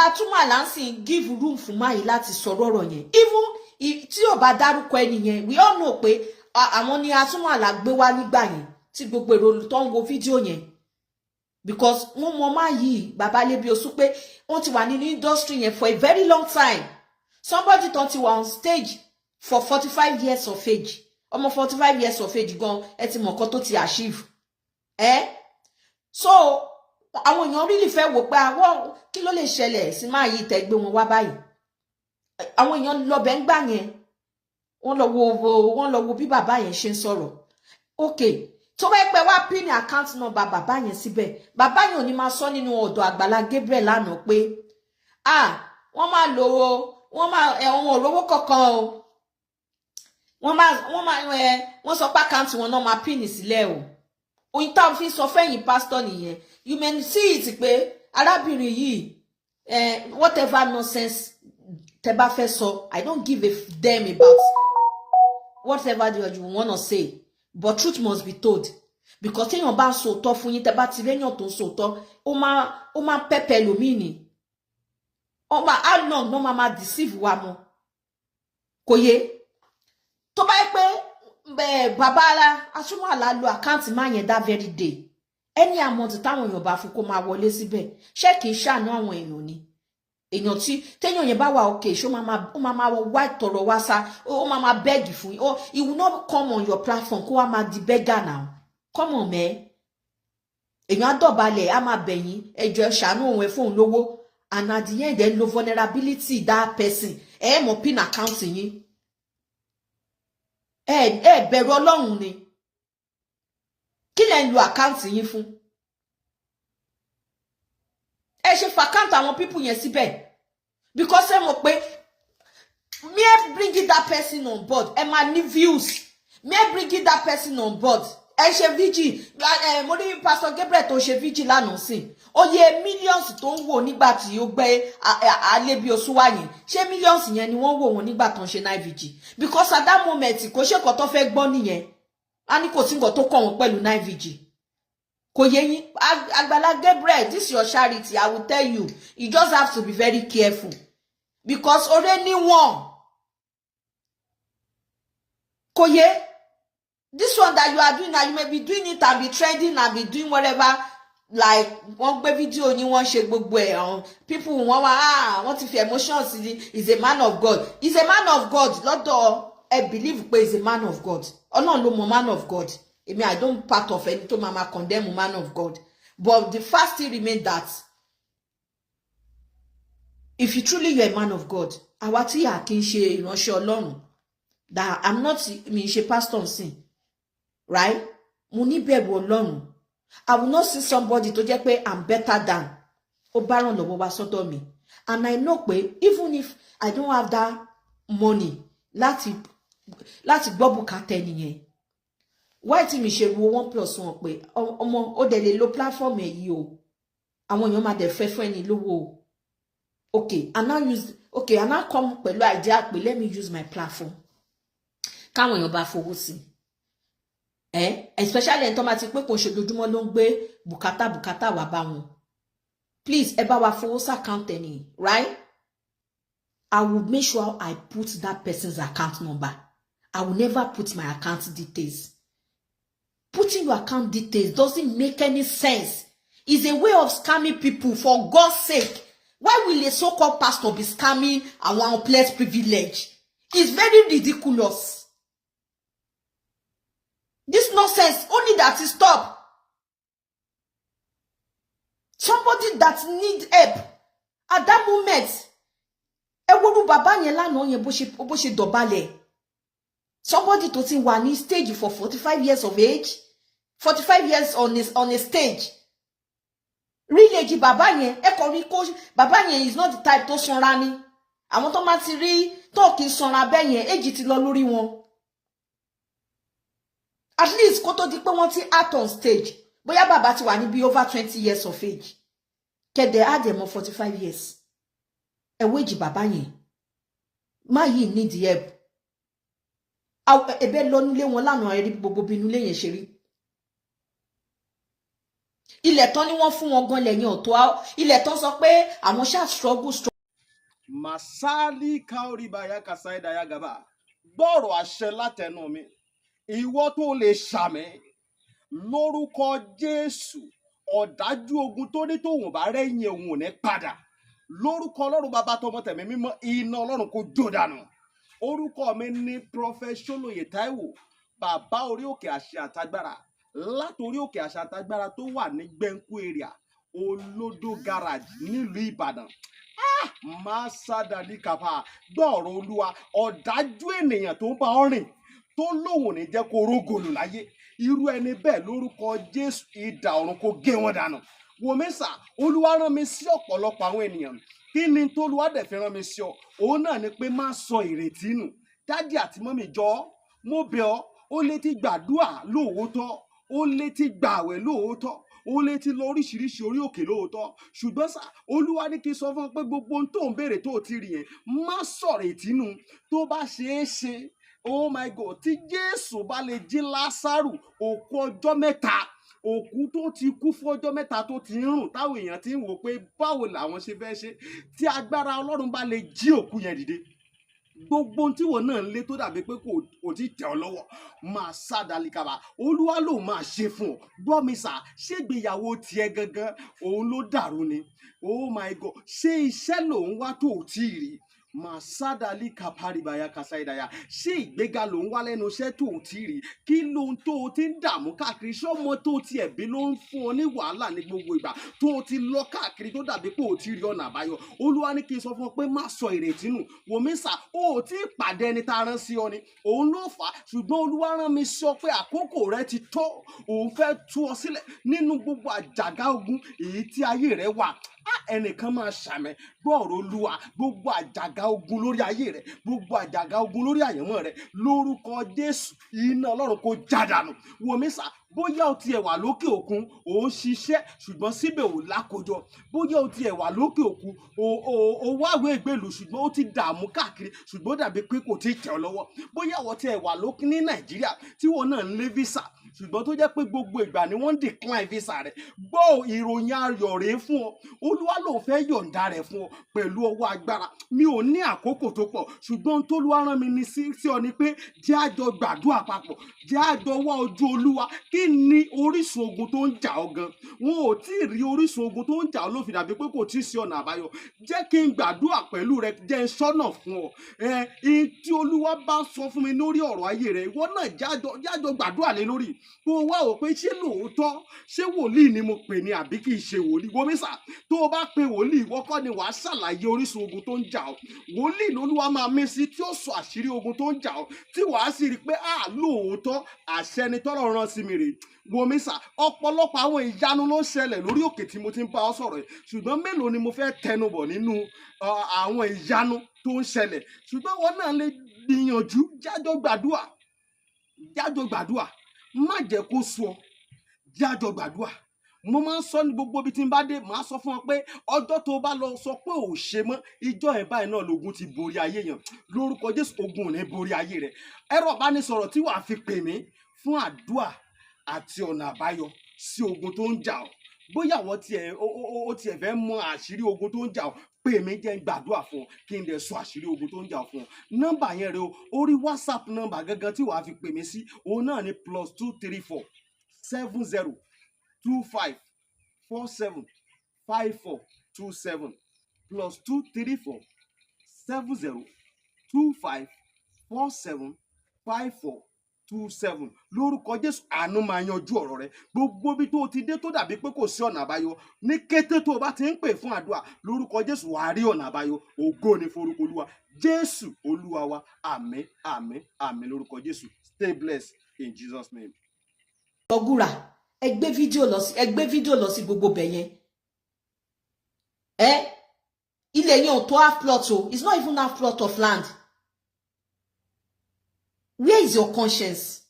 bàbá Túmọ̀ Lansin give room fún máyì láti sọ̀rọ̀ ọ̀rọ̀ yẹn even tí ò bá dárúkọ ẹni yẹn we all know pé àwọn ni Atúmọ̀ Àlà gbé wá nígbà yẹn tí gbogbo èrò tó ń wo fídíò yẹn because wọ́n mọ̀ máyì bàbá Lebiosu pé wọ́n ti wà nínú industry yẹn for a very long time somebody tó ti wà on stage for 45 years of age ọmọ 45 years of age gan ẹ ti mọ̀ nǹkan tó ti achieve so àwọn èèyàn really fẹ́ wò pé àwọn kí ló lè ṣẹlẹ̀ sí máa yí tẹ́ gbé wọn wá báyìí àwọn èèyàn lọ bẹ̀ ń gbà yẹn wọ́n lọ wo bí bàbá yẹn ṣe ń sọ̀rọ̀ okay tó bá pẹ́ wá pin ní account number bàbá yẹn síbẹ̀ bàbá yẹn ò ní máa sọ nínú ọ̀dọ̀ Àgbàlá Gabriel lánàá pé wọ́n máa lówó wọ́n olówó kankan o wọ́n sọ pé account wọn náà máa pin sílẹ̀ o oyin tá fi sọ fẹ́yìn pastor nìyẹn you may see it pé arábìnrin yìí whatever nonsense tẹ́ bá fẹ́ sọ I don't give a damn about whatever you wanna say but truth must be told because téèyàn bá sòótọ́ fún yín tẹ́ bá ti réyàn tó sòótọ́ ó máa pẹ́pẹ́ lómìn ni ó máa how long no máa deceive wa mọ́ kò yé tó bá yẹ pé bàbá Atúmọ̀ Àlà lo àkáǹtì máa yẹn that very day any amount táwọn èèyàn bá fún kó máa wọlé síbẹ̀ ṣé kìí ṣàánú àwọn èèyàn ni èèyàn tí téèyàn yẹn bá wà okay ṣó máa wá tọrọ wá sá ó máa beg fún yín he will not come on your platform kó wá máa di beggar now come on man èèyàn á dọ̀bálẹ̀ á máa bẹ̀yìn ẹjọ́ ṣàánú òun ẹ̀ fóun lówó and at the end ẹ̀ lo vulnerability that person mọ̀ pin account yín bẹ̀rù Ọlọ́run ni kí lẹ ń lo account yín fún ṣe fàkáǹtì àwọn people yẹn síbẹ̀ because ẹ mọ̀ pé mere bringing that person on board ẹ máa ní views mere bringing that person on board ẹ ṣe vigil mo ní Pastor Gabriel tó ṣe vigil lánàá sí oye millions tó ń wò nígbà tí ó gbé Lebiosu wá yẹn ṣé millions yẹn ni wọ́n wò wọ́n nígbà tó ń ṣe night vigil because at that moment kò ṣe nǹkan tó fẹ́ gbọ́ nìyẹn a ní kò sí nǹkan tó kàn wọ́n pẹ̀lú night vigil kò yé yín Àgbàlá Gabriel this is your charity I will tell you you just have to be very careful because already one kò yé this one that you are doing now you may be doing it and be trending and be doing whatever like wọ́n gbé fídíò yín wọ́n ṣe gbogbo ẹ̀ people wọ́n wá wọ́n ti fi emotions is a man of God is a man of God lọ́dọ̀ ẹ believe pé is a man of God Ọlọ́run ló mọ̀ man of God I don't part of any to mama condemn man of God but the fact still remain that if you truly you're a man of God àwa tí a kì í ṣe ìránṣẹ́ Ọlọ́run that I'm not mi ṣe pastor sin right mo ní bẹ̀rù Ọlọ́run I will not see somebody to jẹ́ pé I'm better than ó bá ràn lọ́wọ́ wá sọ́dọ̀ mi and I know pé even if I don't have that money láti gbọ́ bùkátà ẹnìyẹn why tí mi ṣe wo 1+1 pé ọmọ ó dẹ̀ lè lo platform èyí o àwọn èèyàn máa dẹ̀ fẹ́ fún ẹni lówó o okay and now come pẹ̀lú idea pé let me use my platform káwọn èèyàn bá fowó sí especially ẹni tó máa ti pé kò ṣojoojúmọ́ ló ń gbé bùkátà wá bá wọn please ẹ bá wa fowó sí account ẹni right I will make sure I put that person's account number I will never put my account details. Putting your account details doesn't make any sense. It's a way of scamming people, for God's sake. Why will a so-called pastor be scamming our place privilege? It's very ridiculous. This nonsense, only that is stop. Somebody that needs help at that moment. Eworu baba yẹn lánàá yẹn bó ṣe dọ̀bálẹ̀. Somebody to see one stage for 45 years of age, 45 years on a stage. Really, baba yẹn, baba yẹn is not the type to sanra ni. Àwọn tó máa ti rí talking sanra bẹ́ẹ̀ yẹn, age ti lọ lórí wọn. At least kó tó di pé wọ́n ti act on stage. Bóyá baba ti wà ní bí over 20 years of age. Kede add them 45 years. Ewéjì baba yẹn. Ma yìí need help. Ebe lọ nílé wọn lánàá rí gbogbo bínú lẹ́yìn ṣe rí. ilẹ̀ tán ni wọ́n fún wọn gan lẹ́yìn ọ̀tọ̀ ilẹ̀ tán sọ pé àwọn ṣáà struggle. Masali kaoribaya kasaida ya gaba. Gbọ́rọ̀ àṣẹ látẹnu mi. Ìwọ tó lè ṣàmì lórúkọ Jésù. Ọ̀dájú ogun tó ní tóun bá rẹ́yìn òun ò ní padà. Lórúkọ Ọlọ́run bàbá tọmọ tẹ̀mí mímọ́, iná Ọlọ́run kó jó dànù. Orúkọ mi ní Prophet Ṣólóyè Táíwò, bàbá orí òkè àṣẹ àtagbára. Látorí òkè àṣẹ àtagbára tó wà ní Gbẹ̀ǹkú area, Olódó garage nílùú Ìbàdàn. Masadali kapa gbọ́rọ̀ Olúwa. Ọ̀dájú ènìyàn tó ń bá ọ rìn tó lóhùn ní jẹ́ kó rógòlù láyé. Irú ẹni bẹ́ẹ̀ lórúkọ Jésù idà ọ̀run kó gé wọn dànù. Wòmísà, Olúwa rán mi sí ọ̀pọ̀lọpọ̀ àwọn ènìyàn. Kí ni tó Olúwa dẹ̀ fi rán mi sí ọ? Òun náà ni pé má sọ ìrètí nù. Dádì àti mọ́mì jọ̀ọ́, mo bẹ̀ ọ́, ó lè ti gbàdúrà lóòótọ́, ó lè ti gbààwẹ̀ lóòótọ́, ó lè ti lọ oríṣiríṣi orí òkè lóòótọ́, ṣùgbọ́n sá Olúwa ní kí n sọ fún ọ pé gbogbo ohun tó ń béèrè tó ti rí yẹn má sọ̀rọ̀ ìtínú. Tó bá ṣeé ṣe, oh my God, tí Jésù bá lè jí Lásárù òkú ọjọ́ mẹ́ta, òkú tó ti kú fún ọjọ́ mẹ́ta tó ti ń rùn táwọn èèyàn ti ń wò pé báwo làwọn ṣe fẹ́ ṣe, tí agbára Ọlọ́run bá lè jí òkú yẹn dìde, gbogbo ohun tí wọn náà ń lé tó dàbí pé kò tí tẹ̀ ọ́ lọ́wọ́ máa sádàlíkàbà Olúwa ló máa ṣe fún ọ. Gbọ́ mi sà, ṣé ìgbéyàwó tiẹ̀ gangan òun ló dàrú ni? Oh my God, ṣé iṣẹ́ lòun wá tó ò tí ì rí? Masadali kaparibaya kasaidaya. Ṣé ìgbéga ló ń wá lẹ́nu iṣẹ́ tó ti rí? Kí ló ń tó o ti ń dààmú káàkiri? Ṣé ọmọ tó ti ẹ̀bí ló ń fún ọ ní wàhálà ní gbogbo ìgbà tó o ti lọ káàkiri tó dàbí pé o ti rí ọ̀nà àbáyọ? Olúwa ní kí n sọ fún ọ pé má sọ ìrètí nù. Wòmísà, o ò tí ì pàdé ẹni tá a rán sí ọ ni. Òun ló fà á, ṣùgbọ́n Olúwa rán mi sọ pé àkókò rẹ ti tó. Òun fẹ́ tú ọ sílẹ̀ nínú gbogbo àjàgà ogun èyí tí ayé rẹ wà. Ẹnìkan máa ṣàmì gbọ́ọ̀rọ̀ Olúwa. Gbogbo àjàgà ogun lórí ayé rẹ, gbogbo àjàgà ogun lórí àyànmọ́ rẹ, lórúkọ Jésù iná Ọlọ́run kó jádànù. Wòmísà, bóyá o tiẹ̀ wà lókè òkun ò ń ṣiṣẹ́ ṣùgbọ́n síbẹ̀ ò lákòjọ. Bóyá o tiẹ̀ wà lókè òkun ò wáwé ìgbèlú ṣùgbọ́n ó ti dààmú káàkiri ṣùgbọ́n dàbí pé kò tí ì tẹ̀ ọ́ lọ́wọ́. Bóyá o tiẹ̀ wà lókè ní Nàìjíríà tí wọn náà ń lé visa ṣùgbọ́n tó jẹ́ pé gbogbo ìgbà ni wọ́n ń decline visa rẹ̀. Gbọ́ ìròyìn ayọ̀ rèé fún ọ. Olúwa ló fẹ́ yọ̀ǹda rẹ̀ fún ọ pẹ̀lú ọwọ́ agbára. Mi ò ní àkókò tó pọ̀ ṣùgbọ́n tó Olúwa rán mi ní sí ọ ni pé jẹ́ a jọ gbàdúrà papọ̀, jẹ́ a jọ wá ojú Olúwa. Kí ni orísun ogun tó ń jà ọ́ gan? Wọn ò tí ì rí orísun ogun tó ń jà ọ́ ló fi dàbí pé kò tí ì sí ọ̀nà àbáyọ. Jẹ́ kí n gbàdúrà pẹ̀lú rẹ, jẹ́ n sọ́nà fún ọ. Tí Olúwa bá sọ fún mi lórí ọ̀rọ̀ ayé rẹ, ìwọ náà jájọ gbàdúrà lé lórí. Kó o wá wò pé ṣé lóòótọ́ ṣé wòlíì ni mo pè ní àbí kì í ṣe wòlíì. Wòmísà, tó o bá pe wòlíì, ìwọ kọ́ ni wàá ṣàlàyé orísun ogun tó ń jà ọ́. Wòlíì lolúwa máa mí sí tí ó sọ àṣírí ogun tó ń jà ọ́, tí wàá sì rí i pé lóòótọ́ àṣẹ ni tọ́lọ́run rán sí mi rèé. Wòmísà, ọ̀pọ̀lọpọ̀ àwọn ìyanu ló ń ṣẹlẹ̀ lórí òkè tí mo ti ń bá ọ sọ̀rọ̀ yìí, ṣùgbọ́n mélòó ni mo fẹ́ tẹnubọ̀ nínú àwọn ìyanu tó ń ṣẹlẹ̀? Ṣùgbọ́n wọn náà lè gbìyànjú jájọ gbàdúrà, má jẹ́ kó sú ọ, jájọ gbàdúrà. Mo máa ń sọ ní gbogbo ibi tí n bá dé, màá sọ fún ọ pé ọjọ́ tó bá lọ sọ pé ò ṣe mọ́, ìjọ ẹ̀ báyìí náà lógun ti borí ayé yẹn. Lórúkọ Jésù ogun ò ní borí ayé rẹ. Ẹ̀rọ ìbánisọ̀rọ̀ tí wàá fi pè mí fún àdúrà àti ọ̀nà àbáyọ sí ogun tó ń jà ọ́. Bóyá àwọn tiẹ̀ fẹ́ mọ àṣírí ogun tó ń jà ọ́, pè mí jẹ́ n gbàdúrà fún ọ kí n dẹ̀ sọ àṣírí ogun tó ń jà ọ́ fún ọ. Nọ́mbà yẹn rẹ o, orí WhatsApp nọ́mbà gangan tí wàá fi pè mí sí, òun náà ni +234 70 25 47 54 27 +234 70 25 47 54 27. Lórúkọ Jésù àánú máa yanjú ọ̀rọ̀ rẹ. Gbogbo bí tó o ti dé tó dàbí pé kò sí ọ̀nà àbáyọ, ní kété tó o bá ti ń pè fún àdúrà, lórúkọ Jésù wàá rí ọ̀nà àbáyọ. Ògo ni forúkọ Olúwa. Jésù Olúwa wa. Àmín, àmín, àmín lórúkọ Jésù. Stay blessed in Jesus' name. Ọgúra, ẹ gbé fídíò lọ sí gbogbo bẹ̀ yẹn. Ilẹ̀ yẹn ò tó half plot o. It's not even half plot of land. Where is your conscience?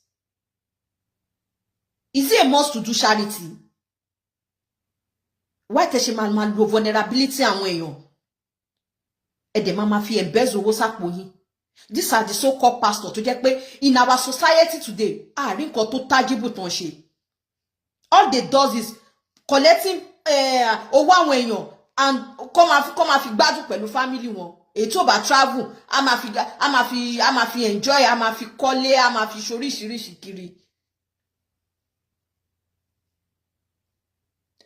Is it a must to do charity? Why tẹ́ ṣe máa lo vulnerability àwọn èèyàn? Ẹ̀dẹ̀ máa fi ẹ̀bẹ́zù owó sápò yín. These are the so-called pastors tó jẹ́ pé in our society today, àárín nǹkan tó tangible tán ṣe. All they does is collecting owó àwọn èèyàn and kó máa fi gbádùn pẹ̀lú family wọn. Èyí tó bá travel a máa fi enjoy, a máa fi kọ́lé, a máa fi ṣoríṣiríṣi kiri.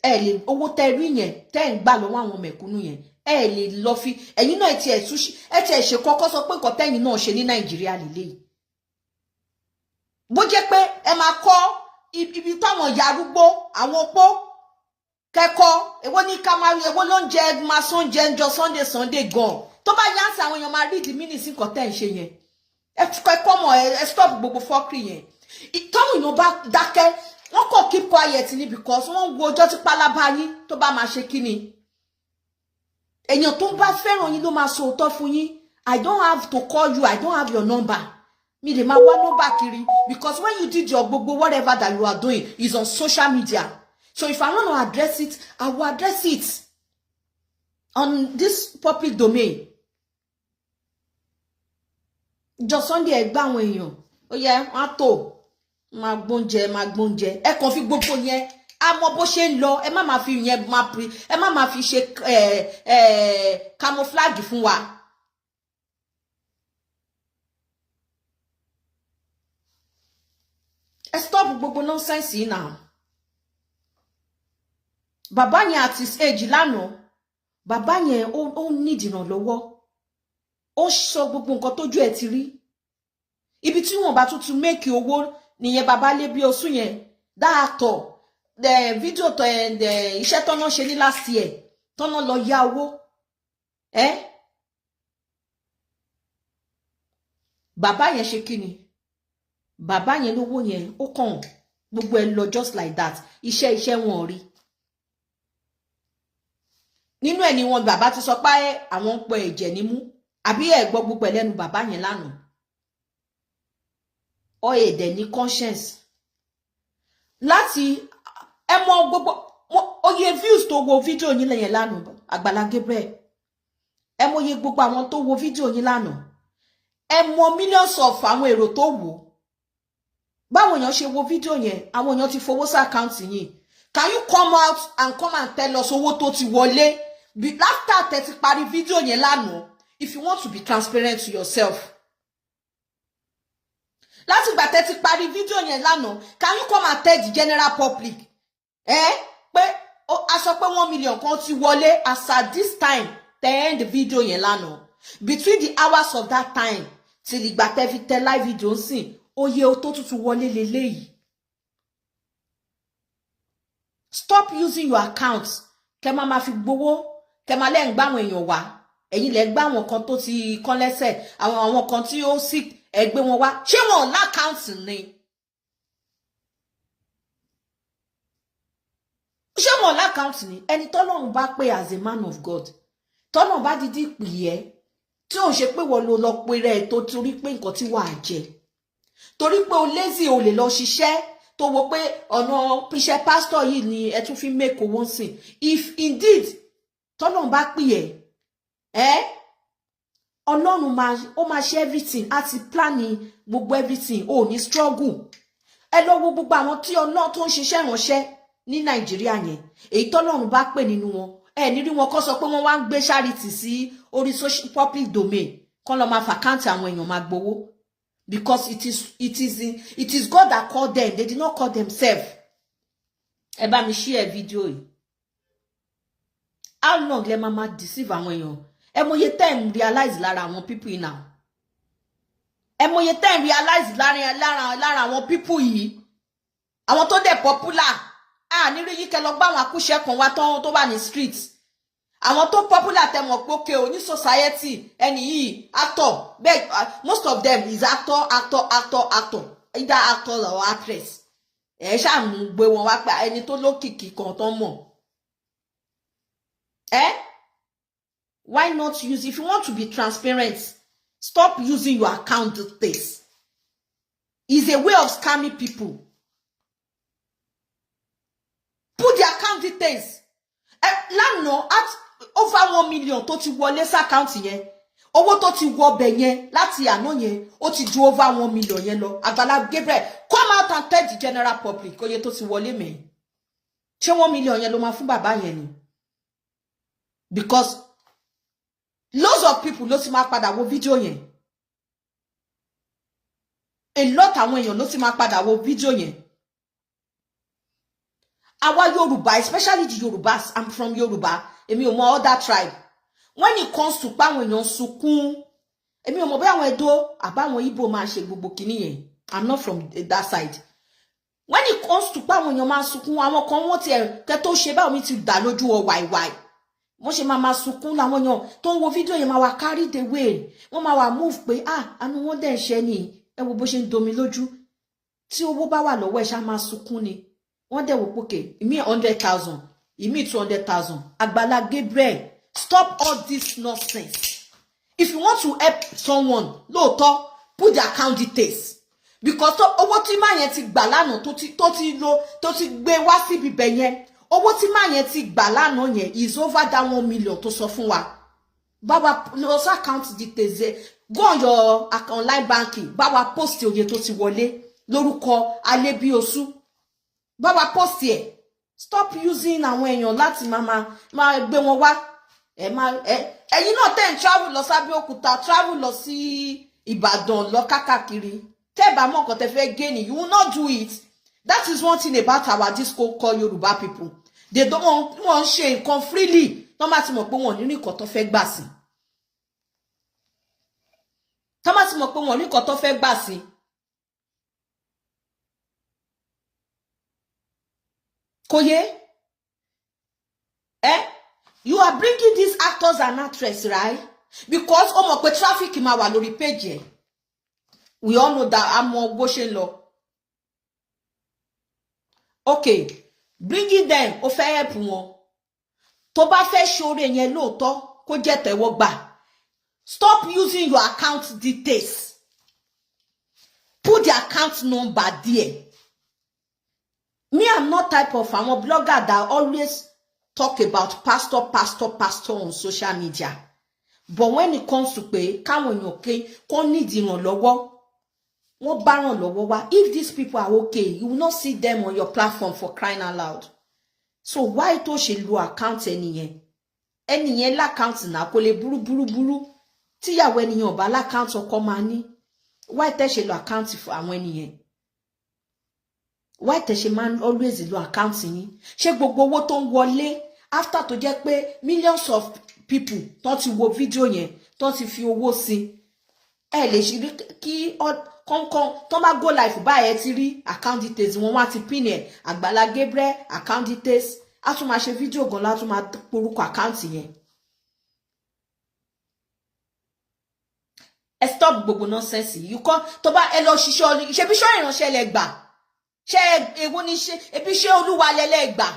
Ẹ lè owó tẹ́ rí yẹn tẹ́ ń gbà lọ́wọ́ àwọn mẹ̀kúnnù yẹn, ẹ lè lọ fi ẹ̀yin náà ti ẹ̀ ṣe kọ́kọ́ sọ pé nǹkan tẹ́yin náà ṣe ní Nàìjíríà lélẹ́yìí. Bó jẹ́ pé ẹ máa kọ́ ibi táwọn ìyá arúgbó àwọn opó kẹ́kọ̀ọ́ èwo ní ká máa èwo ló ń jẹ máa sún jẹ ńjọ́ Sunday gan tó bá yá sí àwọn èèyàn máa rí the meaning sí nǹkan tẹ́ ń ṣe yẹn. Ẹ kẹ́kọ̀ọ́ mọ̀ ẹ stop gbogbo fọ́kìrì yẹn. Táwọn èèyàn bá dákẹ́ wọ́n kò keep quiet ni because wọ́n wo ọjọ́ tí pálábá yín tó bá máa ṣe kíni. Èèyàn tó bá fẹ́ràn yín ló máa sọ òótọ́ fún yín. I don't have to call you, I don't have your number. Me dey ma wa number kiri because when you did your gbogbo whatever that you are doing is on social media. So if I want to address it, I will address it on this public domain. Just Sunday ẹ gbà àwọn èèyàn. Ó yẹ wọ́n tó máa gbóúnjẹ. Ẹ kàn fi gbogbo yẹn a mọ bó ṣe ń lọ. Ẹ má máa fi yẹn ẹ má máa fi ṣe camouflage fún wa. Stop gbogbo nonsense yìí now. Bàbá yẹn at his age lánàá, bàbá yẹn ó need ìrànlọ́wọ́. Ó sọ gbogbo nǹkan tójú ẹ̀ ti rí. Ibi tí wọ́n bá tún make owó nìyẹn bàbá lé bí oṣù yẹn. That actor, the video to the iṣẹ́ tọ́nà ṣe ní last year, tọ́nà lọ yá owó. Bàbá yẹn ṣe kíni? Bàbá yẹn lówó yẹn ó kàn gbogbo ẹ lọ just like that. Iṣẹ́ wọn rí. Nínú ẹ̀ ni wọn bàbá ti sọ pé àwọn ń pọ ẹ̀jẹ̀ nímú. Àbí ẹ gbọ́ gbogbo ẹlẹ́nu bàbá yẹn lánàá. Ó èdè ní conscience. Láti ẹ mọ gbogbo oye views tó wo fídíò yín lẹ́yìn lánàá Àgbàlá Gabriel. Ẹ mọ oye gbogbo àwọn tó wo fídíò yín lánàá. Ẹ mọ millions of àwọn èrò tó wò. Báwo èèyàn ṣe wo fídíò yẹn, àwọn èèyàn ti fowó sí account yín. Can you come out and come and tell us owó tó ti wọlé? After tẹ́ ti parí fídíò yẹn lánàá, if you want to be transparent to yourself. Láti ìgbà tẹ́ ti parí fídíò yẹn lánàá, can you come and tell the general public? Pé a sọ pé 1 million kan ti wọlé as at this time tẹ́ end video yẹn lánàá. Between the hours of that time till ìgbà tẹ́ fi tẹ live video nsìn. Oye o tó tuntun wọlé leléyìí. Stop using your accounts. Kẹ́ máa ma fi gbowó, kẹ́ máa lẹ́ ń gbà àwọn èèyàn wá. Ẹ̀yin lẹ́ gbà àwọn kan tó ti kán lẹ́sẹ̀, àwọn kan tí ó sick ẹ gbé wọn wá. Ṣé wọn lá account ni? Ṣé wọn lá account ni? Ẹni tọ́lọ́run bá pè as a man of God. Tọ́lọ́run bá dídí pè ẹ́ tí ó ṣe pé wọ́n ló lọ pé rẹ̀ tó torí pé nǹkan tí wàá jẹ. Torí pé o lazy o lè lọ ṣiṣẹ́ tó wo pé ọ̀nà iṣẹ́ pastor yìí ni ẹ tún fi make owó sìn. If indeed tọ́lọ́run bá pè ẹ́ Ọlọ́run ó máa ṣe everything àti planning gbogbo everything o ní struggle. Ẹ lọ wo gbogbo àwọn tí Ọlọ́run tó ń ṣiṣẹ́ ìránṣẹ́ ní Nàìjíríà yẹn. Èyí tọ́lọ́run bá pè nínú wọn. Ẹ ní rí wọn kọ́ sọ pé wọ́n wá ń gbé charity sí orí social public domain. Kọ́ lọ máa fàkáǹtì àwọn èèyàn máa gbowó. Because it is God that called them. They did not call themselves. Ẹ bá mi share video yìí. How long lẹ máa deceive àwọn èèyàn? Ẹ mọye time realize lára àwọn people yìí now. Ẹ mọye time realize lára àwọn people yìí. Àwọn tó dẹ̀ popular. Ní rí yín kẹ́ lọ gbá àwọn akúṣẹ́ kan wá tó wà ní street. Àwọn tó popular tẹ́ mọ̀ pé okay o ní society ẹni yìí actor most of them is actor either actor or actress. Ẹ ṣáà mú gbé wọn wá pé ẹni tó lókìkí kan tó mọ̀. Why not use if you want to be transparent? Stop using your account details. It's a way of scamming people. Put the account details. Lánàá at over 1 million tó ti wọlé sí account yẹn. Owó tó ti wọ bẹ̀ yẹn láti àná yẹn ó ti ju over 1 million yẹn lọ. Àgbàlá Gabriel, come out and tell the general public oye tó ti wọlé mẹ́. ṣé 1 million yẹn ló máa fún bàbá yẹn ni? Because lots of people ló ti máa padà wo fídíò yẹn. A lot àwọn èèyàn ló ti máa padà wo fídíò yẹn. Àwa Yorùbá, especially the Yorùbás, I'm from Yorùbá, èmi ò mọ other tribe. When it comes to pa àwọn èèyàn sunkún, èmi ò mọ bí àwọn Edo àbáwọn Igbo máa ṣe gbogbo kíní yẹn. I'm not from that side. When it comes to pa àwọn èèyàn máa sunkún, àwọn kan wọ́n ti kẹ́ tó ṣe báwo mi ti dà lójú ọ wàìwàì. Wọ́n ṣe máa sunkún làwọn èèyàn tó ń wo fídíò yẹn máa wà carried away. Wọ́n máa wà move pé àánú wọn dẹ̀ ń ṣe ni. Ẹ wo bó ṣe ń domi lójú. Tí owó bá wà lọ́wọ́ ẹ̀ ṣá máa sunkún ni. Wọ́n dẹ̀ wò pókè, ìmí 100,000, ìmí 200,000. Àgbàlá Gabriel, stop all this nonsense. If you want to help someone, lóòótọ́, put the account details. Because owó tí máa yẹn ti gbà lánàá tó ti gbé wá síbi bẹ̀ yẹn. Owó tí máa yẹn ti gbà lánàá yẹn is over that 1 million tó sọ fún wa. Baba, also account details. Go on your online banking. Baba post oye tó ti wọlé lórúkọ Alebiosu. Baba post here. Stop using àwọn èèyàn láti máa gbé wọn wá. Ẹ̀yin náà tẹ́ ń travel lọ s'Abẹ́òkúta, travel lọ sí Ìbàdàn, lọ kákàkiri. Tẹ́ bá mọ̀ nǹkan tẹ́ fẹ́ gain, you will not do it. That is one thing about our disco called Yoruba people. They don't want share nǹkan freely. Tọ́ bá ti mọ̀ pé wọ́n ní nǹkan tó fẹ́ gbà sí. Tọ́ bá ti mọ̀ pé wọ́n ní nǹkan tó fẹ́ gbà sí. Kò yé? You are bringing these actors and actresses, right? Because ó mọ̀ pé traffic máa wà lórí page ẹ̀. We all know that àmọ́ bó ṣe ń lọ. Okay, bringing them, ó fẹ́ help wọn. Tó bá fẹ́ ṣoore yẹn lóòótọ́, kó jẹ́ tẹ́wọ́ gbà. Stop using your account details. Put the account number there. Me, I'm not type of a blogger that always talk about pastor on social media. But when it comes to pay, káwọn èèyàn okay, kò need ìrànlọ́wọ́. Wọ́n bá ìrànlọ́wọ́ wá. If these people are okay, you will not see them on your platform for crying out loud. So why tó ṣe lo account ẹnìyẹn? Ẹnìyẹn l'account náà kò lè búrú. Tíyàwó ẹnìyẹn bá l'account ọkọ máa ní. Why tẹ́ ṣe lo account for àwọn ẹnìyẹn? Why tẹ́ ṣe máa always lo account yín? Ṣé gbogbo owó tó ń wọlé after tó jẹ́ pé millions of people tó ti wo video yẹn, tó ti fi owó sí. Ẹ lè ṣe kí kọ́ńkọ́n tó bá go live báyẹn ti rí account details wọn wá ti pin ẹ̀. Àgbàlá Gabriel account details. A tún máa ṣe video gan la tún máa porúkọ account yẹn. Ẹ stop gbogbo nonsense. You kọ́ tó bá ẹ lọ ṣiṣẹ́ ṣe bí ṣọ́ ìránṣẹ́ lẹ gbà. Ṣé èwo ni ṣe ebi ṣé Olúwa lẹ́lẹ́ gbà.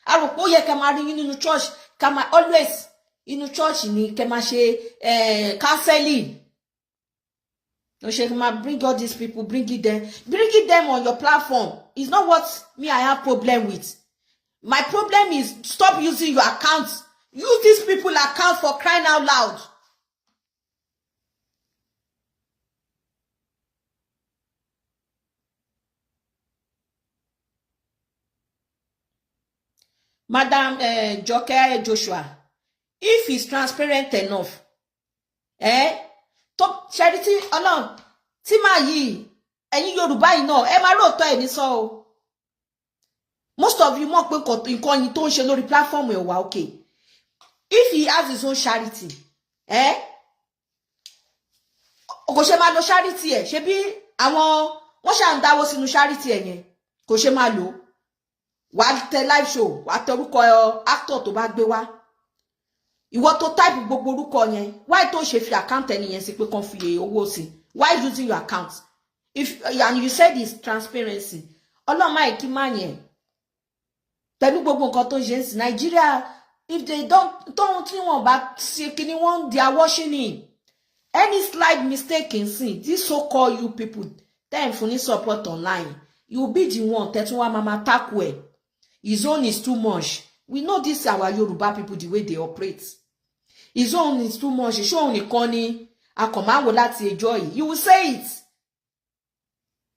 A rò pé ó yẹ ká máa rí yín nínú church, ká máa always inú church ni ká máa ṣe counseling. No ṣe máa bring all these people, bring them on your platform. It's not what me I have problem with. My problem is stop using your account. Use these people account for crying out loud. Madam Joke Joshua, if he's transparent enough, top charity alone, tí máa yìí, ẹ̀yin Yorùbá yìí náà, ẹ máa róòtọ́ ẹ̀ ní sọ o. Most of you mọ̀ pé nǹkan yìí tó ń ṣe lórí platform ẹ̀ wà okay. If he has his own charity, kò ṣe máa lo charity ẹ̀, ṣe bí àwọn wọ́n ṣà ń dáwó sínú charity ẹ̀ yẹn, kò ṣe máa lò. Wà tẹ live show, wà tẹ orúkọ actor tó bá gbé wá. Ìwọ tó type gbogbo orúkọ yẹn, why tó ṣe fi account ẹni yẹn sí pé kàn fi owó sí? Why using your account? If and you said it's transparency. Ọlọ́mọ ìkí máa yẹn. Pẹ̀lú gbogbo nǹkan tó ń ṣe sí Nigeria, if they don't tí wọ́n bá ṣe kíní wọ́n they are washing in. Any slight mistake in sin, this so-called you people, then fún ní support online, you be the one tẹ́ tún wá mama tackle ẹ̀. His own is too much. We know this our Yoruba people the way they operate. His own is too much. Show nìkan ni akọ̀máwò láti ẹjọ́ yìí. You will say it.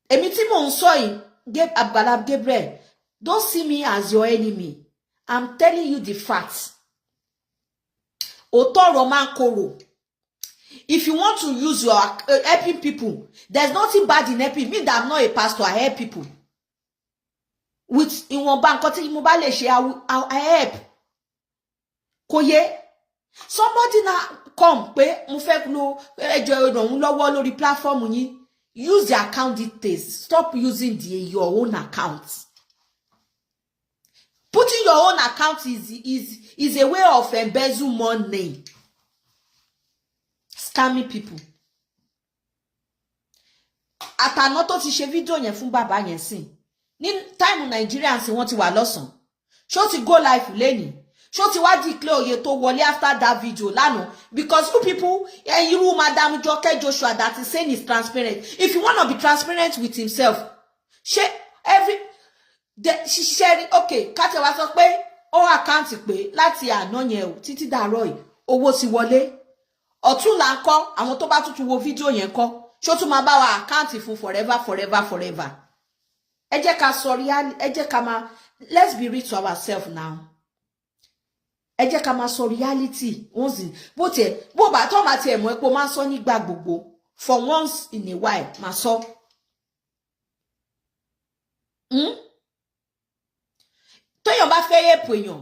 Èmi tí mò ń sọ yìí, Àgbàlá Gabriel, Don't see me as your enemy. I'm telling you the facts. Òótọ́ man koro. If you want to use your helping people, there's nothing bad in helping. Me that I'm not a pastor, I help people. With ìwọ̀nba nǹkan tí mo bá lè ṣe, I help. Koye. Somebody now come pé mo fẹ́ lo ẹjọ́ ìrànwọ́ lọ́wọ́ lórí platform yín. Use the account details. Stop using your own account. Putting your own account is a way of embezzle money. Scamming people. Àtàná tó ti ṣe fídíò yẹn fún bàbá yẹn sìn. Ní time Nigerians wọ́n ti wà lọ́sàn. Ṣó ti go live lẹ́ni. Ṣó ti wá declare oye tó wọlé after that video lánàá. Because you people, you Madam Joke Joshua that is saying is transparent. If you want to be transparent with himself, she sharing, okay, Kate wá sọ pé ó account pé láti àná yẹn o títí dàárọ̀ yìí owó ti wọlé. Ọ̀tún là ńkọ́ àwọn tó bá tutu wo video yẹn kọ́. Ṣó tún máa bá wa account fún forever. Ẹ jẹ́ ká sọ reality, ẹ jẹ́ ká máa, let's be real to ourselves now. Ẹ jẹ́ ká máa sọ reality. Once bó bá tó bá tiẹ̀ mọ̀ pé ó máa sọ nígbà gbogbo for once in a while máa sọ. Tóyàn bá fẹ́ yẹ èèyàn,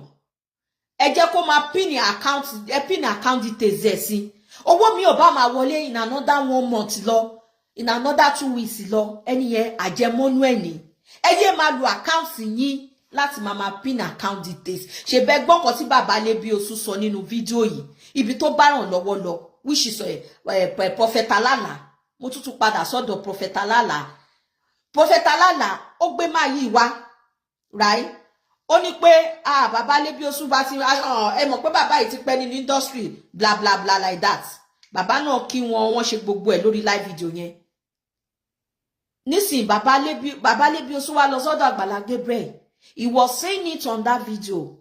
ẹ jẹ́ kó máa pin account details ẹ̀ sí. Owó mi ò bá máa wọlé in another 1 month lọ, in another 2 weeks lọ, ẹni yẹn àjẹmọ́nú ẹ̀ ní. Ẹ yé máa lo account yín láti máa pin account details. Ṣé bẹ́ gbọ́ nǹkan tí bàbá Lebiosu sọ nínú fídíò yìí, ibi tó bá ràn lọ́wọ́ lọ, which is Prophet Alala. Mo tún padà sọ́dọ̀ Prophet Alala. Prophet Alala ó gbé máa yí wá, right? Ó ní pé bàbá Lebiosu bá ti ẹ mọ̀ pé bàbá yìí ti pẹ́ nínú industry bla bla bla like that. Bàbá náà kí wọ́n ṣe gbogbo ẹ̀ lórí live video yẹn. Nísìn bàbá Lebiosu wá lọ sọ́dọ̀ Àgbàlá Gabriel. He was saying it on that video.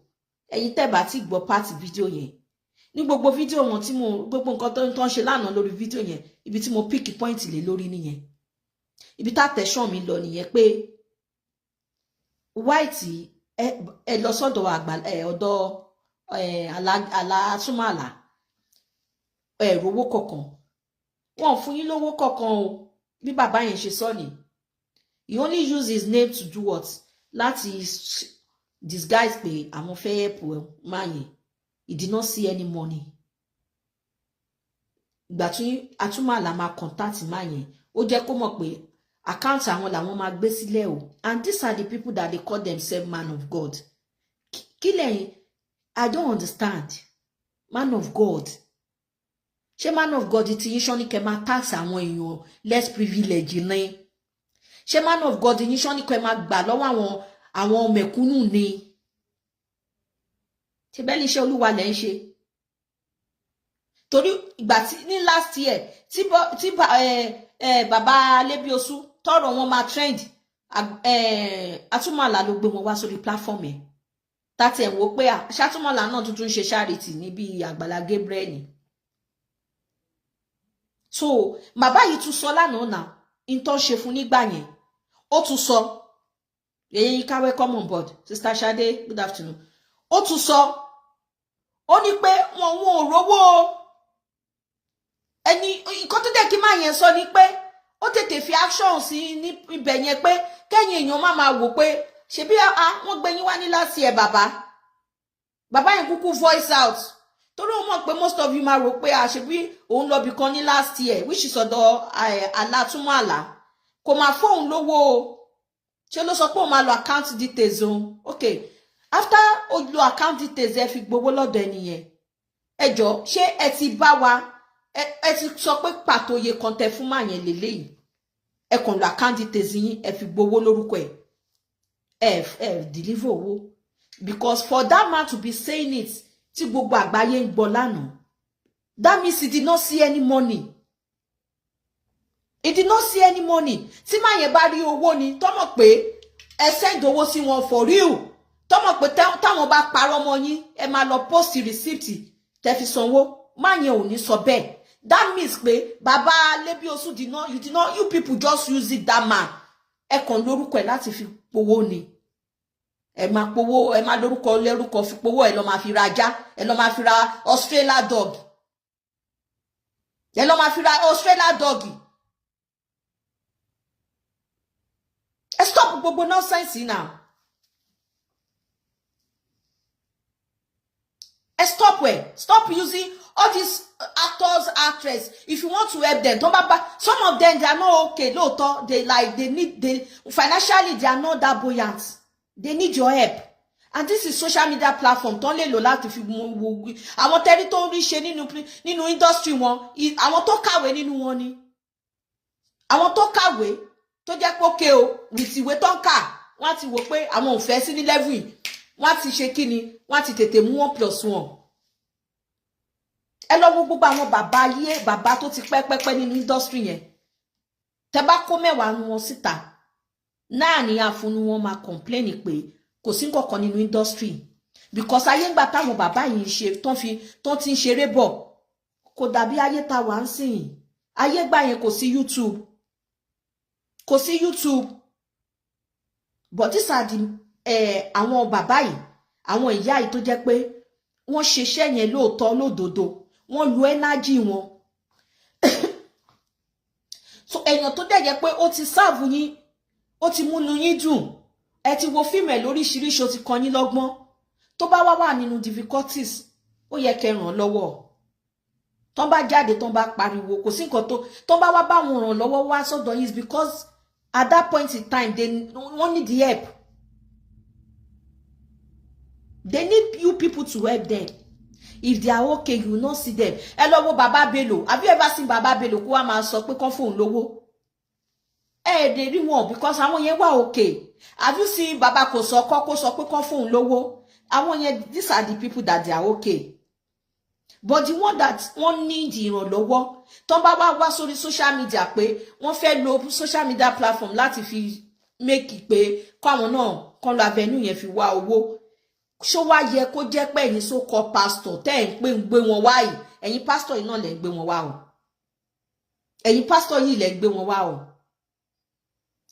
Ẹ̀yin tẹ́ bá ti gbọ́ part video yẹn. Ní gbogbo video wọn tí mo gbogbo nǹkan tó ń ṣe lánàá lórí video yẹn, ibi tí mo pick point lé lórí nìyẹn. Ibi tá attention mi lọ nìyẹn pé White ẹ lọ sọ́dọ̀ ọ̀dọ̀ Alásùnmọ̀lá rówó kọ̀ọ̀kan. Wọ́n fún yín lówó kọ̀ọ̀kan o. Bí bàbá yẹn ṣe sọ ni. He only used his name to do what? Láti disguise pé àwọn fẹ́ help máa yẹn. He did not see any money. Ìgbà tí Àtúmọ̀lá máa contact máa yẹn, ó jẹ́ kó mọ̀ pé account àwọn làwọn máa gbé sílẹ̀ o. And these are the people that they call themselves man of God. Kí lẹ́yìn? I don't understand. Man of God. Ṣé man of God ti yín ṣọ́ni kẹ́ máa tax àwọn èèyàn less privilege ní? Ṣé man of God yín ṣọ́ni kẹ́ máa gbà lọ́wọ́ àwọn mẹ̀kúnnù ní? Ṣé bẹ́ẹ̀ ni iṣẹ́ Olúwa lẹ́ ń ṣe? Torí ìgbà tí ní last year tí bàbá Lebiosu tọrọ wọn máa trend, Àtúmọ̀lá ló gbé wọn wá sórí platform ẹ̀. Tàti ẹ̀ wò pé Àtúmọ̀lá náà tuntun ṣe charity níbi Àgbàlá Gabriel ni. So bàbá yìí tún sọ lánàá náà in tó ṣe fún nígbà yẹn. Ó tún sọ, èyí ká welcome on board Sister Shade, good afternoon. Ó tún sọ, ó ní pé wọn ò rówó ẹni nǹkan tó dẹ̀ kí máa yẹn sọ ni pé ó tètè fi action sí ní ibẹ̀ yẹn pé kẹ́yìn èèyàn máa wò pé ṣebí wọ́n gbé yín wá ní láti ẹ̀ bàbá yẹn kúkú voice out torí ó mọ̀ pé most of you máa rò pé ṣebí òun lọ bì kan ní last year which is ọ̀dọ̀ Alátúmọ̀lá kò máa fóun lówó o ṣé ló sọ pé òun máa lo account details òun. Okay, after ó lo account details ẹ fi gbowó lọ́dọ̀ ẹnìyẹn ẹ jọ̀ọ́ ṣé ẹ ti bá wa ẹ ti sọ pé pàtó iye kan tẹ fún máa yẹn lélẹ́yìí ẹ kàn lo account details yín ẹ fi gbowó lórúkọ ẹ deliver owó because for that man to be saying it tí gbogbo àgbáyé ń gbọ́ lánàá that means he did not see any money. He did not see any money. Tí máa yẹn bá rí owó ni tó mọ̀ pé ẹ send owó sí wọn for real tó mọ̀ pé táwọn bá parọ́ mọ́ yín ẹ máa lọ post receipt tẹ́ fi sanwó máa yẹn ò ní sọ bẹ́ẹ̀. That means pé bàbá Lebiosu you people just use it that man ẹ kàn lórúkọ ẹ̀ láti fi powó ni. ẹ máa powó ẹ máa lórúkọ lórúkọ fi powó ẹ lọ máa fi ra ajá ẹ lọ máa fi ra Australia dog ẹ lọ máa fi ra Australia dog ẹ stop gbogbo nonsense now ẹ stop using all these actors actresses if you want to help them some of them they are not okay lóòótọ́ they financially they are not that buoyant they need your help and this is social media platform tó ń lè lò láti fi wo àwọn tẹ́rí tó ń rí ṣe nínú industry wọn àwọn tó kàwé nínú wọn ni àwọn tó kàwé tó jẹ́ pé ókè o with ìwé tó ń kà wọ́n ti wò pé àwọn ò fẹ́ sí ní level yìí wọ́n ti ṣe kíni wọ́n ti tètè mú 1+1 ẹ lọ wo gbogbo àwọn bàbá ayé bàbá tó ti pẹ́pẹ́pẹ́ nínú industry yẹn tẹ́ bá kó mẹ́wàá nu wọn síta náà ni àfúnú wọn máa complain pé kò sí nǹkan nínú industry because ayé ńgbà táwọn bàbá yìí ṣe tó ti ń ṣeré bọ̀ kò dàbí ayé tá wà ń sìn ayé gbà yẹn kò sí YouTube but these are the àwọn bàbá yìí àwọn ìyá yìí tó jẹ́ pé wọ́n ṣiṣẹ́ yẹn lóòótọ́ lódodo wọ́n lo energy wọn so èèyàn tó dẹ̀ jẹ́ pé ó ti serve yín ó ti múnú yín dùn ẹ ti wo fíìmù ẹ̀ lóríṣiríṣi ó ti kọ́ yín lọ́gbọ́n tó bá wà nínú difficulties ó yẹ kẹ́ ràn lọ́wọ́ tó bá jáde tó bá pariwo kò sí nǹkan tó bá wá bá wọn ràn lọ́wọ́ wá sọ́dọ̀ yín because at that point in time they wọ́n need the help. They need you people to help them. If they are okay, you will not see them. Ẹ lọ wo Baba Bello. Have you ever seen Baba Bello kó wá máa sọ pé kán fóun lówó? They rí wọn because àwọn yẹn wà okay. Have you seen Baba Kosoko kó sọ pé kán fóun lówó? Àwọn yẹn, these are the people that they are okay. But the one that wọ́n need ìrànlọ́wọ́, tó bá wá sórí social media pé wọ́n fẹ́ lo social media platform láti fi make it pé káwọn náà kán lo avenue yẹn fi wá owó. Ṣó wá yẹ kó jẹ́ pé ẹ̀yin so-called pastor tẹ́ ń pé ń gbé wọn wá yìí ẹ̀yin pastor yìí náà lẹ ń gbé wọn wá o ẹ̀yin pastor yìí lẹ ń gbé wọn wá o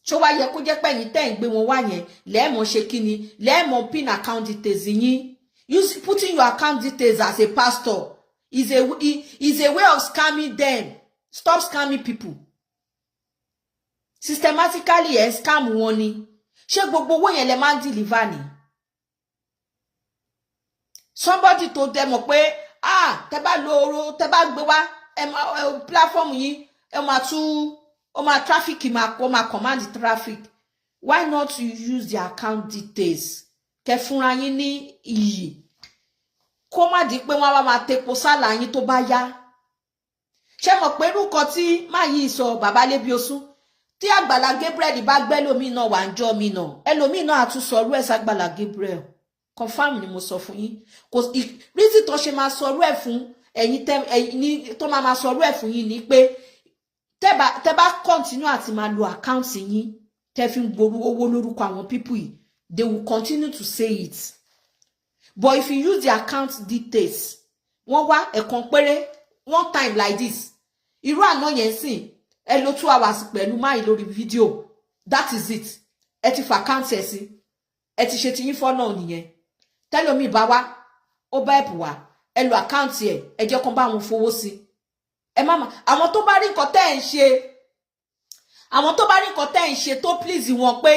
ṣó wá yẹ kó jẹ́ pé ẹ̀yin tẹ́ ń gbé wọn wá yẹn lẹ́ẹ̀mọ̀ ṣe kíni lẹ́ẹ̀mọ̀ pin account details yín putting your account details as a pastor is a way of scamming them. Stop scamming people systematically scam wọn ni ṣé gbogbo owó yẹn lẹ máa ń deliver ni. Somebody told them pé tẹ́ bá lo tẹ́ bá gbé wá platform yìí ẹ máa traffic máa command traffic. Why not you use the account details kẹ́ fúnra yín ní iyì kó má di pé wọ́n wá máa tepo sálà yín tó bá yá. Ṣé mọ̀ pé rúkọ tí má yìí sọ bàbá Lébíosún tí Àgbàlá Gabriel bá gbẹ́ lómi náà wà ń jọ́ mi náà ẹlòmíì náà àtúnṣọrú ẹ̀ s'Àgbàlá Gabriel. Confirm ni mo sọ fún yín kò reason tó ṣe máa sọ̀rọ̀ ẹ̀ fún ẹ̀yin tó máa sọ̀rọ̀ ẹ̀ fún yín ni pé tẹ́ bá continue àti máa lo account yín tẹ́ fi ń gbòòrò owó lórúkọ àwọn people yìí they will continue to say it but if you use the account details wọ́n wá ẹ̀kan péré one time like this irú àná yẹn sìn ẹ lò 2 hours pẹ̀lú máì lórí fídíò that is it ẹ ti fa account ẹ̀ sí ẹ ti ṣe ti yín fọ́nà nìyẹn. Tẹ́lómi bá wá ó bá ẹ̀pù wá ẹ lo àkáǹtì ẹ jẹ́ kán bá wọn fowó sí ẹ má àwọn tó bá rí nǹkan tẹ́ ń ṣe tó please wọn pé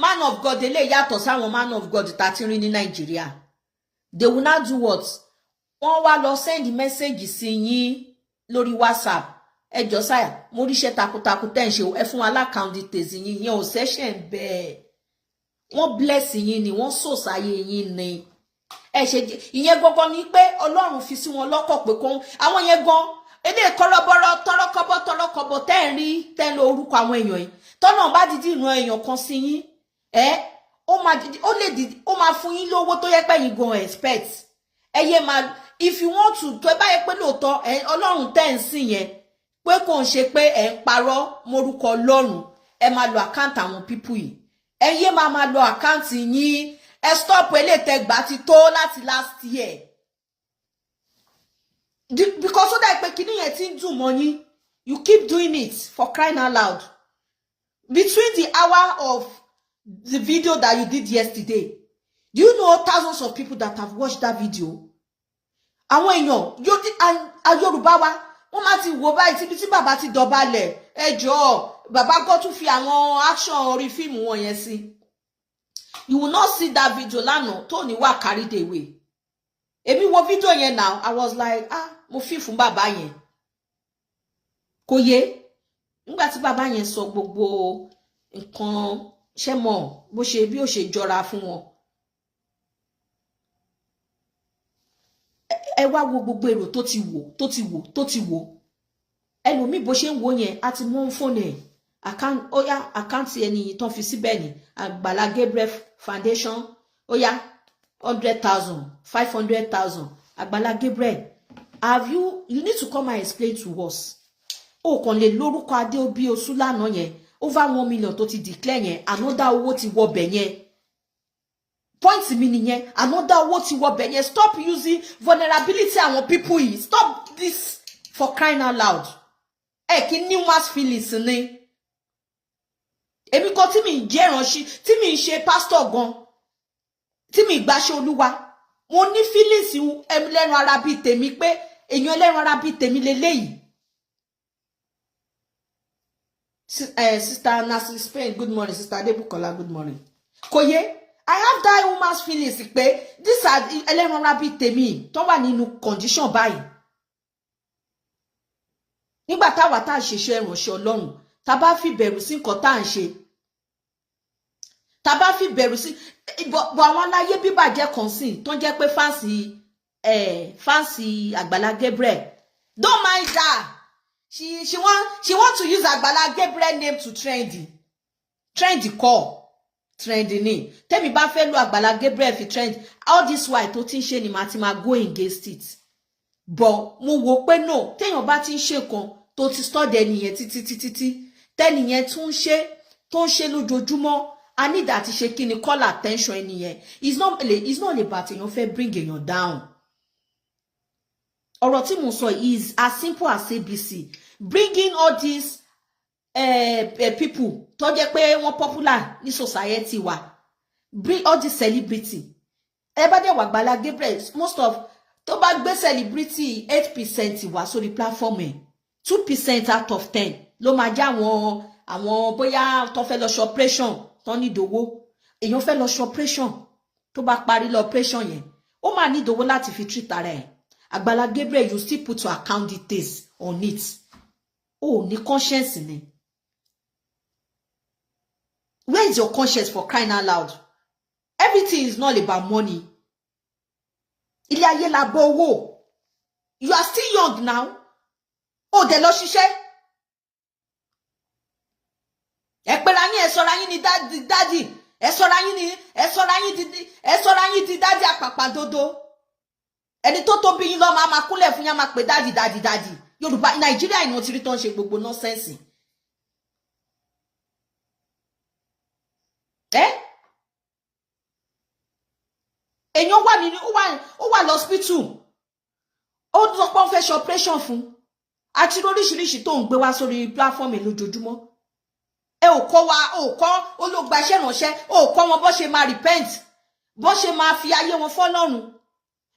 man of God eléyìí yàtọ̀ sáwọn man of God tá ti rí ní Nàìjíríà they will not do what wọ́n wá lọ send message sí yín lórí WhatsApp ẹ jọ̀ọ́ sáyà mo ríṣẹ́ takuntakun tẹ́ ń ṣe ẹ fún wa l'account details yín yẹn ò sẹ́ṣẹ̀ bẹ́ẹ̀ wọ́n bless yín ni wọ́n sòsáyé yín ni ẹ ṣe ìyẹn gangan ni pé Ọlọ́run fi sí wọn lọ́kọ̀ pé kó àwọn yẹn gan èdè kọ́rọ́bọ́rọ́ tọ́rọ́kọ́bọ́ tẹ́ ń rí tẹ́ ń lo orúkọ àwọn èèyàn yìí tọ́nà bá dìdí ìran èèyàn kan sí yín ó máa fún yín lówó tó yẹ pé yín gan expect ẹ yé máa if you want to tó bá yẹ pé lóòótọ́ Ọlọ́run tẹ́ ń sìn yẹn pé kò ń ṣe pé ẹ ń parọ́ morúkọ Ọlọ́run ẹ máa lo account àwọn people yìí ẹ yé máa lo account yín ẹ stop elétẹgbà ti tó láti last year because ó dà pé kíní yẹn ti ń dùn mọ́ yín you keep doing it for crying out loud between the hour of the video that you did yesterday. Do you know thousands of people that have watched that video? Àwọn èèyàn Yorùbá wa wọ́n máa ti wò báyìí tí bàbá ti dọ̀bálẹ̀ ẹ jọ̀ọ́ bàbá go tún fi àwọn action orí fíìmù wọn yẹn sí. You will not see that video lánàá tó ní wá carried away. Èmi wo video yẹn now, I was like, mo feel fún bàbá yẹn. Kò yé, nígbà tí bàbá yẹn sọ gbogbo nǹkan ṣe mọ̀ bó ṣe bí ó ṣe jọra fún wọn. Ẹ wá wo gbogbo èrò tó ti wò. Ẹlòmíì bó ṣe ń wò yẹn á ti mú fóònù ẹ̀. Àkáǹtì ẹni tán fi síbẹ̀ ni Àgbàlá Gabriel Foundation. Ó yá 100,000, 500,000. Àgbàlá Gabriel, you need to come and explain to us. O kàn lè lórúkọ Adéobi Oṣúlànà yẹn over 1 million tó ti declare yẹn, another owó ti wọ bẹ̀ yẹn. Point mi nìyẹn, another owó ti wọ bẹ̀ yẹn. Stop using vulnerability àwọn people yìí. Stop this for crying out loud. Kí ní mass feelings ni. Èmi kò tí mi jẹ́ ìránṣẹ́, tí mi ṣe pastor gan, tí mi gbàṣẹ Olúwa. Mo ní feelings ẹlẹ́ran ara bí tèmi pé èèyàn ẹlẹ́ran ara bí tèmi leléyìí. Sister Nancy Spain, good morning. Sister Adebukola, good morning. Koye, I have that woman's feelings pé these are ẹlẹ́ran ara bí tèmi tó wà nínú condition báyìí. Nígbà táwa tá ṣiṣẹ́ ìránṣẹ́ Ọlọ́run, tá bá fi bẹ̀rù sí nǹkan tá ń ṣe. Tá bá fi bẹ̀rù sí bo àwọn aláyé bíbàjẹ́ kan sí tó jẹ́ pé fancy Àgbàlá Gabriel. Don't mind that. She want to use Àgbàlá Gabriel name to trend. Trend call. Trend ni. Tẹ́mi bá fẹ́ lo Àgbàlá Gabriel fi trend. All this while tó ti ń ṣe ni màá ti máa go against it. But mo wò pé no, téèyàn bá ti ń ṣe kan tó ti study ẹnìyẹn títí tẹ́nìyẹn tún ṣe tó ń ṣe lójoojúmọ́. I need that ṣe kí ni call attention ẹnìyẹn. It's not about èèyàn fẹ́ bring èèyàn down. Ọ̀rọ̀ tí mo sọ is as simple as ABC. Bringing all these people tó jẹ́ pé wọ́n popular ní society wa. Bring all these celebrity. Ẹ bá dé wá Àgbàlá Gabriel, most of tó bá gbé celebrity 8% wá sórí platform ẹ̀. 2% out of 10 ló máa jẹ́ àwọn bóyá tó fẹ́ lọ ṣe operation tó ní ìdòwó. Èèyàn fẹ́ lọ ṣe operation tó bá parí lọ operation yẹn. Ó máa ní ìdòwó láti fi treat ara ẹ̀. Àgbàlá Gabriel, you still put your account details on it. Oh, ní conscience ni. Where is your conscience for crying out loud? Everything is not about money. Ilé ayé la bọ̀ owó. You are still young now. Oh, dẹ̀ lọ ṣiṣẹ́. Ẹ pera yín, ẹ sọra yín ní daddy. Ẹ sọra yín di daddy àpàpàdodo. Ẹni tó bí yín lọ máa kúnlẹ̀ fún yín máa pè daddy. Yorùbá Nàìjíríà ni wọ́n ti rí tó ń ṣe gbogbo nonsense. Èèyàn ó wà lọ́spítù. Ó sọ pé ó fẹ́ ṣe operation fún. Àti oríṣiríṣi tó ń gbé wá sórí platform lójoojúmọ́. Ẹ ò kọ́ olóògbà iṣẹ́ ìránṣẹ́, ò kọ́ wọn bó ṣe máa repent, bó ṣe máa fi ayé wọn fọ́lọ́run.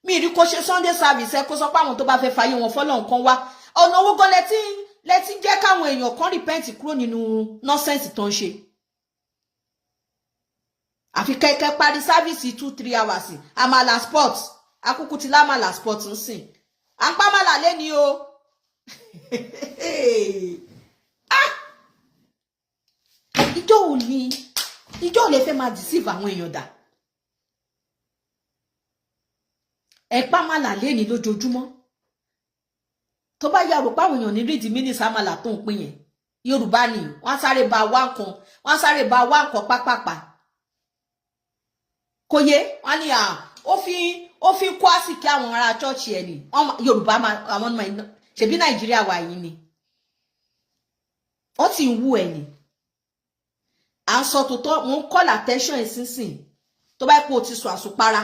Mi rí kó ṣe Sunday service ẹ kó sọ pé àwọn tó bá fẹ́ fàyè wọn fọ́lọ́run kan wá. Ọ̀nà owó gan lẹ́tí jẹ́ káwọn èèyàn kan repent kúrò nínú nonsense tó ń ṣe. Àfi kẹ́kẹ́ parí service 2-3 hours. Àmàlà sports. Akúkú ti lámàlà sports ń sìn. À ń pàmàlà lé ní o. Ìjọ́ ò lè fẹ́ máa deceive àwọn èèyàn dà. Ẹ pàmàlà lé ní lójoojúmọ́. Tó bá yà rò pé àwọn èèyàn ní rídìí mínísì àmàlà tó ń pín yẹn. Yorùbá ni wọ́n sáré bá wá nǹkan pápápá. Kò yé wọ́n ní ó fi kó àsìkí àwọn ará church ẹ̀ ni. Yorùbá àwọn ọmọ ṣebí Nàìjíríà wà yìí ni. Ó ti ń wú ẹ̀ ni. À ń sọ tòótọ́, mo ń call attention ẹ̀ sínsìn. Tó bá pé o ti sọ àsùnpara.